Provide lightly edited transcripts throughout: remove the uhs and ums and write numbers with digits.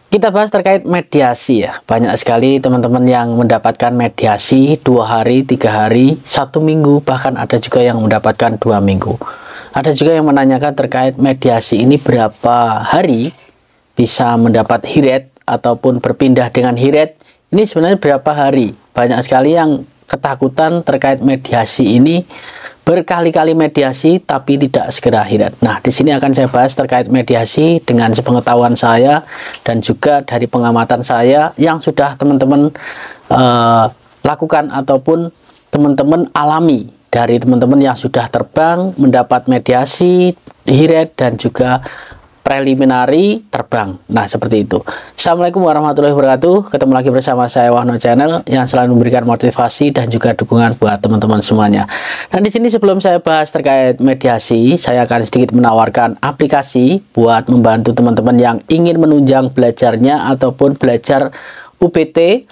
Kita bahas terkait mediasi ya. Banyak sekali teman-teman yang mendapatkan mediasi 2 hari, 3 hari, 1 minggu, bahkan ada juga yang mendapatkan 2 minggu. Ada juga yang menanyakan terkait mediasi ini berapa hari bisa mendapat hiret ataupun berpindah dengan hiret. Ini sebenarnya berapa hari? Banyak sekali yang ketakutan terkait mediasi ini, berkali-kali mediasi tapi tidak segera hiret. Nah, di sini akan saya bahas terkait mediasi dengan sepengetahuan saya dan juga dari pengamatan saya yang sudah teman-teman lakukan ataupun teman-teman alami dari teman-teman yang sudah terbang mendapat mediasi hiret dan juga preliminary terbang. Nah, seperti itu. Assalamualaikum warahmatullahi wabarakatuh. Ketemu lagi bersama saya Wahno Channel yang selalu memberikan motivasi dan juga dukungan buat teman-teman semuanya. Nah, di sini sebelum saya bahas terkait mediasi, saya akan sedikit menawarkan aplikasi buat membantu teman-teman yang ingin menunjang belajarnya ataupun belajar UPT,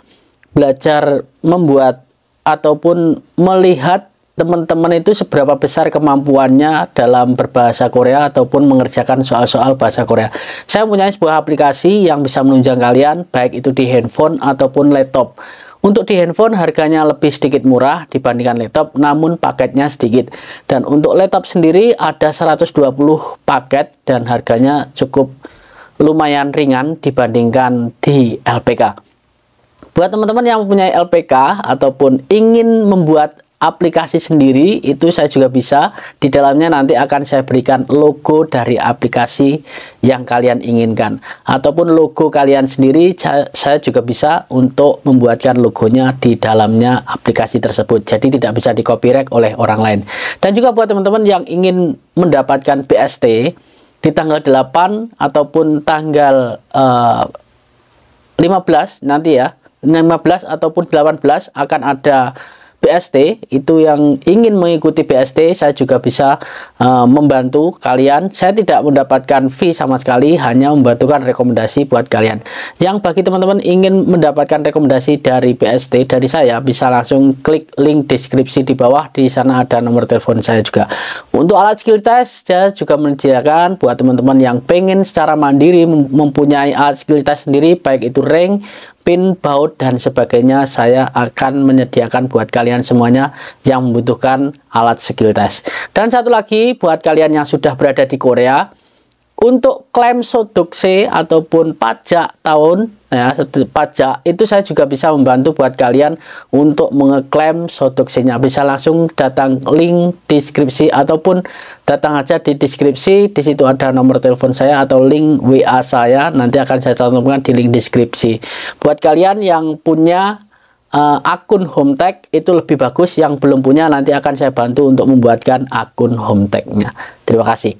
belajar membuat ataupun melihat teman-teman itu seberapa besar kemampuannya dalam berbahasa Korea ataupun mengerjakan soal-soal bahasa Korea. Saya punya sebuah aplikasi yang bisa menunjang kalian, baik itu di handphone ataupun laptop. Untuk di handphone harganya lebih sedikit murah dibandingkan laptop, namun paketnya sedikit. Dan untuk laptop sendiri ada 120 paket dan harganya cukup lumayan ringan dibandingkan di LPK. Buat teman-teman yang mempunyai LPK ataupun ingin membuat aplikasi sendiri, itu saya juga bisa. Di dalamnya nanti akan saya berikan logo dari aplikasi yang kalian inginkan ataupun logo kalian sendiri. Saya juga bisa untuk membuatkan logonya di dalamnya aplikasi tersebut, jadi tidak bisa di copyright oleh orang lain. Dan juga buat teman-teman yang ingin mendapatkan BST di tanggal 8 ataupun tanggal 15 nanti ya, 15 ataupun 18 akan ada BST. Itu yang ingin mengikuti BST, saya juga bisa membantu kalian. Saya tidak mendapatkan fee sama sekali, hanya membantukan rekomendasi buat kalian. Yang bagi teman-teman ingin mendapatkan rekomendasi dari BST dari saya, bisa langsung klik link deskripsi di bawah. Di sana ada nomor telepon saya juga. Untuk alat skill test, saya juga menyediakan buat teman-teman yang pengen secara mandiri mempunyai alat skill test sendiri, baik itu rank, pin, baut, dan sebagainya. Saya akan menyediakan buat kalian semuanya yang membutuhkan alat skill test. Dan satu lagi buat kalian yang sudah berada di Korea, untuk klaim sodokse ataupun pajak tahun ya, pajak itu saya juga bisa membantu buat kalian untuk mengeklaim sodoksenya. Bisa langsung datang link deskripsi ataupun datang aja di deskripsi. Di situ ada nomor telepon saya atau link WA saya, nanti akan saya cantumkan di link deskripsi. Buat kalian yang punya akun Hometech itu lebih bagus, yang belum punya nanti akan saya bantu untuk membuatkan akun Hometech-nya. Terima kasih.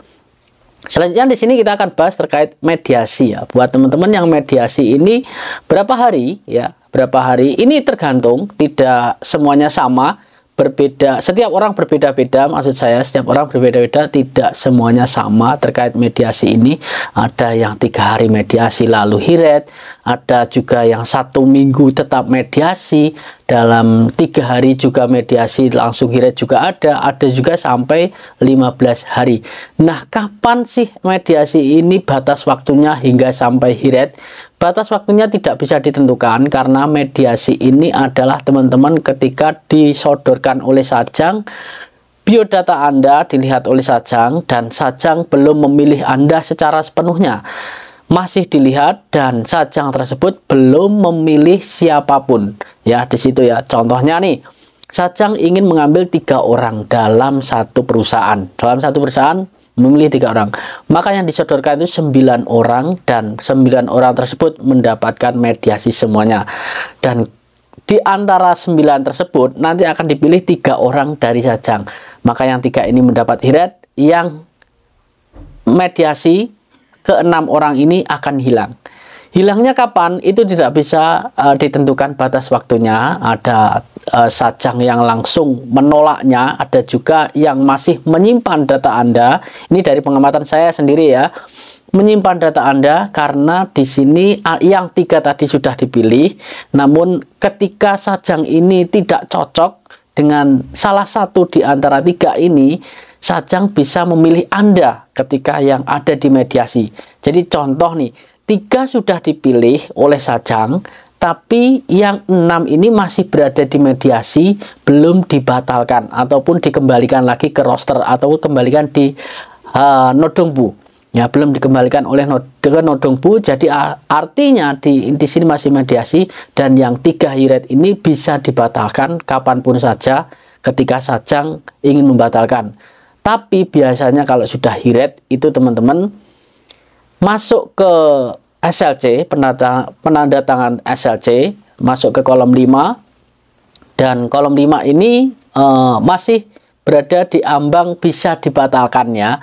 Selanjutnya di sini kita akan bahas terkait mediasi ya. Buat teman-teman yang mediasi ini berapa hari ya? Berapa hari? Ini tergantung, tidak semuanya sama, berbeda. Setiap orang berbeda-beda, maksud saya setiap orang berbeda-beda, tidak semuanya sama terkait mediasi ini. Ada yang 3 hari mediasi lalu hiret, ada juga yang 1 minggu tetap mediasi, dalam 3 hari juga mediasi langsung hiret juga ada juga sampai 15 hari. Nah, kapan sih mediasi ini batas waktunya hingga sampai hiret? Batas waktunya tidak bisa ditentukan karena mediasi ini adalah teman-teman ketika disodorkan oleh Sajang, biodata Anda dilihat oleh Sajang dan Sajang belum memilih Anda secara sepenuhnya. Masih dilihat dan Sajang tersebut belum memilih siapapun. Ya, di situ ya. Contohnya nih, Sajang ingin mengambil 3 orang dalam satu perusahaan. Dalam satu perusahaan memilih 3 orang. Maka yang disodorkan itu 9 orang dan 9 orang tersebut mendapatkan mediasi semuanya. Dan di antara 9 tersebut nanti akan dipilih 3 orang dari Sajang. Maka yang 3 ini mendapat hiret, yang mediasi ke-6 orang ini akan hilang. Hilangnya kapan? Itu tidak bisa ditentukan batas waktunya. Ada Sajang yang langsung menolaknya, ada juga yang masih menyimpan data Anda. Ini dari pengamatan saya sendiri ya. Menyimpan data Anda karena di sini yang 3 tadi sudah dipilih, namun ketika Sajang ini tidak cocok dengan salah satu di antara 3 ini, Sajang bisa memilih Anda ketika yang ada di mediasi. Jadi contoh nih, 3 sudah dipilih oleh Sajang, tapi yang 6 ini masih berada di mediasi, belum dibatalkan ataupun dikembalikan lagi ke roster atau kembalikan di Nodongbu. Ya, belum dikembalikan oleh Nodongbu. Jadi artinya di sini masih mediasi, dan yang 3 hiret ini bisa dibatalkan kapanpun saja ketika Sajang ingin membatalkan. Tapi biasanya kalau sudah hiret itu teman-teman masuk ke SLC, penanda tangan SLC, masuk ke kolom 5, dan kolom 5 ini masih berada di ambang bisa dibatalkannya,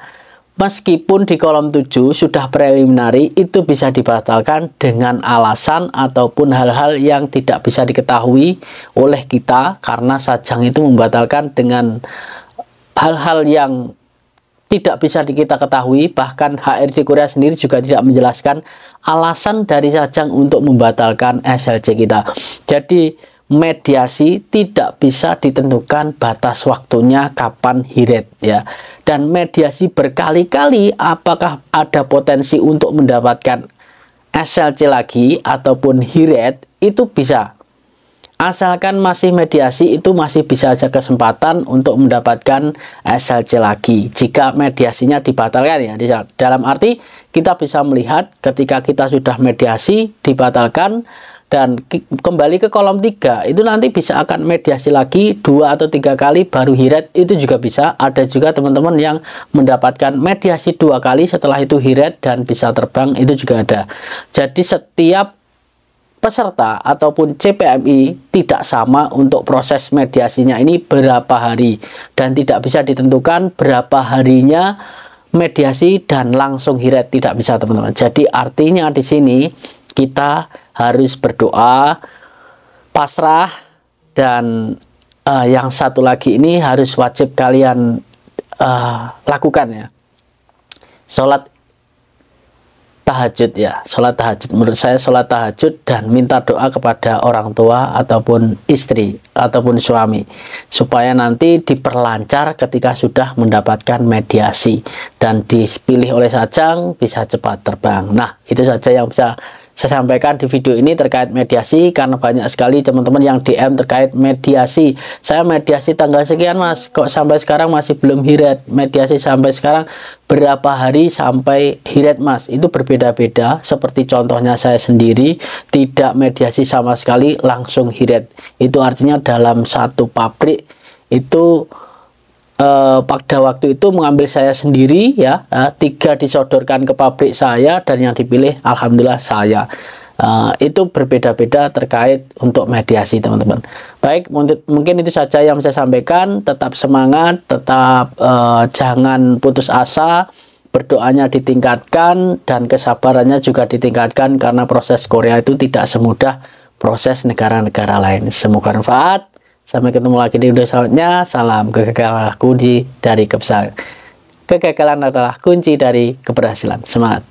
meskipun di kolom 7 sudah preliminary, itu bisa dibatalkan dengan alasan ataupun hal-hal yang tidak bisa diketahui oleh kita, karena Sajang itu membatalkan dengan hal-hal yang tidak bisa kita ketahui. Bahkan HRD Korea sendiri juga tidak menjelaskan alasan dari Sajang untuk membatalkan SLC kita. Jadi mediasi tidak bisa ditentukan batas waktunya kapan hiret, ya. Dan mediasi berkali-kali, apakah ada potensi untuk mendapatkan SLC lagi ataupun hiret, itu bisa. Asalkan masih mediasi, itu masih bisa ada kesempatan untuk mendapatkan SLC lagi jika mediasinya dibatalkan, ya. Dalam arti kita bisa melihat ketika kita sudah mediasi dibatalkan dan kembali ke kolom 3, itu nanti bisa akan mediasi lagi 2 atau 3 kali baru hiret, itu juga bisa. Ada juga teman-teman yang mendapatkan mediasi 2 kali setelah itu hiret dan bisa terbang, itu juga ada. Jadi setiap peserta ataupun CPMI tidak sama untuk proses mediasinya ini berapa hari, dan tidak bisa ditentukan berapa harinya mediasi dan langsung hiret, tidak bisa teman-teman. Jadi artinya di sini kita harus berdoa, pasrah, dan yang satu lagi ini harus wajib kalian lakukan, ya, sholat tahajud, ya. Sholat tahajud, menurut saya sholat tahajud dan minta doa kepada orang tua ataupun istri ataupun suami, supaya nanti diperlancar ketika sudah mendapatkan mediasi dan dipilih oleh Sajang bisa cepat terbang. Nah, itu saja yang bisa saya sampaikan di video ini terkait mediasi, karena banyak sekali teman-teman yang DM terkait mediasi. Saya mediasi tanggal sekian mas, kok sampai sekarang masih belum hiret. Mediasi sampai sekarang berapa hari sampai hiret mas? Itu berbeda-beda. Seperti contohnya saya sendiri, tidak mediasi sama sekali langsung hiret. Itu artinya dalam satu pabrik itu pada waktu itu mengambil saya sendiri, ya, 3 disodorkan ke pabrik saya dan yang dipilih alhamdulillah saya. Itu berbeda-beda terkait untuk mediasi teman-teman. Baik, mungkin itu saja yang saya sampaikan. Tetap semangat, tetap jangan putus asa, berdoanya ditingkatkan dan kesabarannya juga ditingkatkan, karena proses Korea itu tidak semudah proses negara-negara lain. Semoga bermanfaat. Sampai ketemu lagi di video selanjutnya. Salam kegagalan kunci dari keberhasilan. Kegagalan adalah kunci dari keberhasilan. Semangat.